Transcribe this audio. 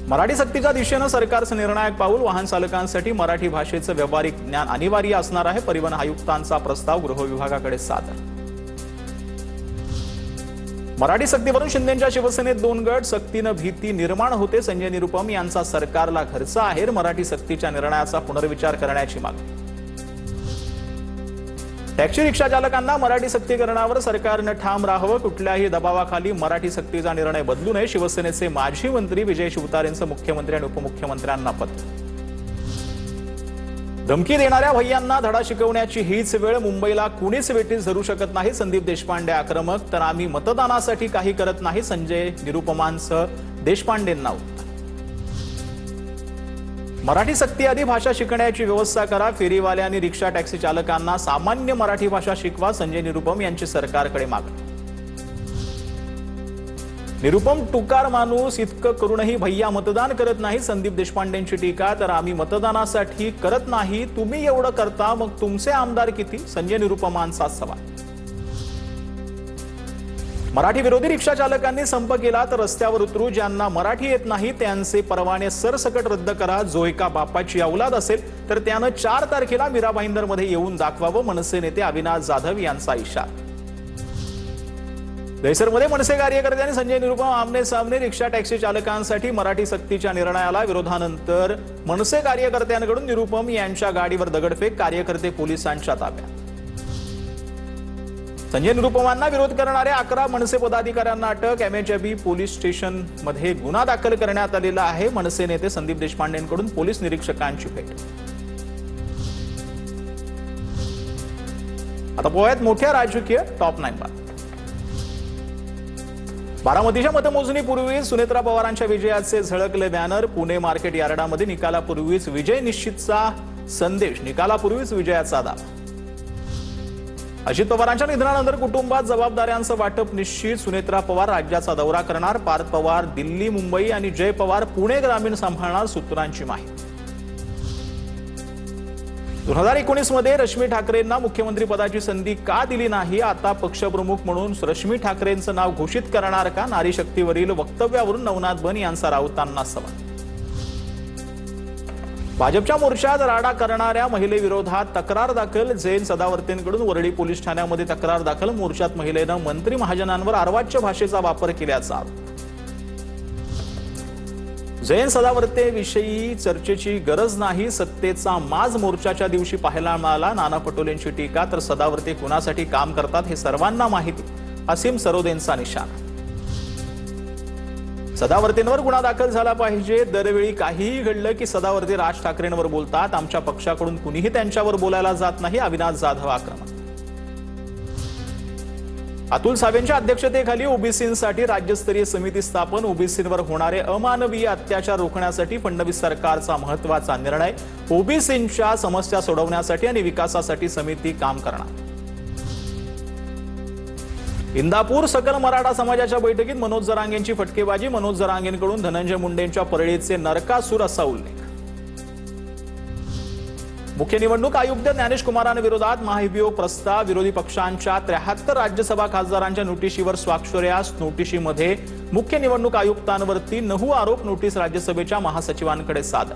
मराठी सक्तीच्या दिशेने सरकारचं निर्णायक पाऊल. वाहन चालकांसाठी मराठी भाषेचं व्यावहारिक ज्ञान अनिवार्य असणार आहे. परिवहन आयुक्तांचा प्रस्ताव गृह विभागाकडे सादर. मराठी सक्तीवरून शिंदेंच्या शिवसेनेत दोन गट. सक्तीनं भीती निर्माण होते. संजय निरुपम यांचा सरकारला घरचा आहेर. मराठी सक्तीच्या निर्णयाचा पुनर्विचार करण्याची मागणी. टॅक्सी रिक्षा चालकांना मराठी सक्तीकरणावर सरकारनं ठाम राहावं. कुठल्याही दबावाखाली मराठी सक्तीचा निर्णय बदलू नये. शिवसेनेचे माजी मंत्री विजय शिवतारेंचं मुख्यमंत्री आणि उपमुख्यमंत्र्यांना पत्र. धमकी देणाऱ्या भैयांना धडा शिकवण्याची हीच वेळ. मुंबईला कुणीच वेठीस धरू शकत नाही. संदीप देशपांडे आक्रमक. तर आम्ही मतदानासाठी काही करत नाही. संजय निरुपमांसह देशपांडेंना उत्तर. मराठी सक्तीआधी भाषा शिकण्याची व्यवस्था करा. फेरीवाले आणि रिक्षा टॅक्सी चालकांना सामान्य मराठी भाषा शिकवा. संजय निरुपम यांची सरकारकडे मागणी. निरुपम टुकार माणूस. इतकं करूनही भैया मतदान करत नाही. संदीप देशपांडेंची टीका. तर आम्ही मतदानासाठी करत नाही. तुम्ही एवढं करता मग तुमचे आमदार किती. संजय निरुपमांचा सवाल. मराठी विरोधी रिक्षा चालकांनी संप केला तर रस्त्यावर उतरू. ज्यांना मराठी येत नाही त्यांचे परवाने सरसकट रद्द करा. जो एका बापाची औलाद असेल तर त्यानं 4 तारखेला मीरा भाईंदरमध्ये येऊन दाखवावं. मनसे नेते अविनाश जाधव यांचा इशारा. दहिसरमध्ये मनसे कार्यकर्त्यांनी संजय निरुपम आमने सामने. रिक्षा टॅक्सी चालकांसाठी मराठी सक्तीच्या निर्णयाला विरोधानंतर मनसे कार्यकर्त्यांकडून निरुपम यांच्या गाडीवर दगडफेक. कार्यकर्ते पोलिसांच्या ताब्यात. संजय निरुपमांना विरोध करणाऱ्या 11 मनसे पदाधिकाऱ्यांना अटक. एमएचबी पोलीस स्टेशनमध्ये गुन्हा दाखल करण्यात आलेला आहे. मनसे नेते संदीप देशपांडेंकडून पोलीस निरीक्षकांची भेट. आता पोहायत मोठ्या राजकीय टॉप 9 बातम्या. बारामतीच्या मतमोजणीपूर्वीच सुनेत्रा पवारांच्या विजयाचे झळकले बॅनर. पुणे मार्केट यार्डामध्ये निकालापूर्वीच विजय निश्चितचा संदेश. निकालापूर्वीच विजयाचा दावा. अजित पवारांच्या निधनानंतर कुटुंबात जबाबदाऱ्यांचं वाटप निश्चित. सुनेत्रा पवार राज्याचा दौरा करणार. पार्थ पवार दिल्ली मुंबई आणि जय पवार पुणे ग्रामीण सांभाळणार. सूत्रांची माहिती. 2019 मध्ये रश्मी ठाकरेंना मुख्यमंत्री पदाची संधी का दिली नाही. आता पक्षप्रमुख म्हणून रश्मी ठाकरेंचं नाव घोषित करणार का. नारी शक्तीवरील वक्तव्यावरून नवनाथ बन यांचा राऊतांना सवाल. भाजपच्या मोर्चात राडा करणाऱ्या महिलेविरोधात तक्रार दाखल. जैन सदावर्तेंकडून वरळी पोलीस ठाण्यामध्ये तक्रार दाखल. मोर्चात महिलेनं मंत्री महाजनांवर अर्वाच्य भाषेचा वापर केल्याचा आरोप. जैन सदावर्तेविषयी चर्चेची गरज नाही. सत्तेचा माज मोर्चाच्या दिवशी पाहायला मिळाला. नाना पटोलेंची टीका. तर सदावर्ते कुणासाठी काम करतात हे सर्वांना माहिती. असीम सरोदेंचा निशाणा. सदावर्तेंवर गुन्हा दाखल झाला पाहिजे. दरवेळी काहीही घडलं की सदावर्ते राज ठाकरेंवर बोलतात. आमच्या पक्षाकडून कुणीही त्यांच्यावर बोलायला जात नाही. अविनाश जाधव आक्रमक. अतुल सावेंच्या अध्यक्षतेखाली ओबीसींसाठी राज्यस्तरीय समिती स्थापन. ओबीसींवर होणारे अमानवीय अत्याचार रोखण्यासाठी फडणवीस सरकारचा महत्त्वाचा निर्णय. ओबीसींच्या समस्या सोडवण्यासाठी आणि विकासासाठी समिती काम करणार. इंदापूर सकल मराठा समाजाच्या बैठकीत मनोज जरांगेंची फटकेबाजी. मनोज जरांगेंकडून धनंजय मुंडेंच्या परळीचे नरकासूर असा उल्लेख. मुख्य निवडणूक आयुक्त ज्ञानेश कुमारांविरोधात महाभियोग प्रस्ताव. विरोधी पक्षांच्या 73 राज्यसभा खासदारांच्या नोटिशीवर स्वाक्षऱ्या. नोटिशीमध्ये मुख्य निवडणूक आयुक्तांवरती 9 आरोप. नोटीस राज्यसभेच्या महासचिवांकडे सादर.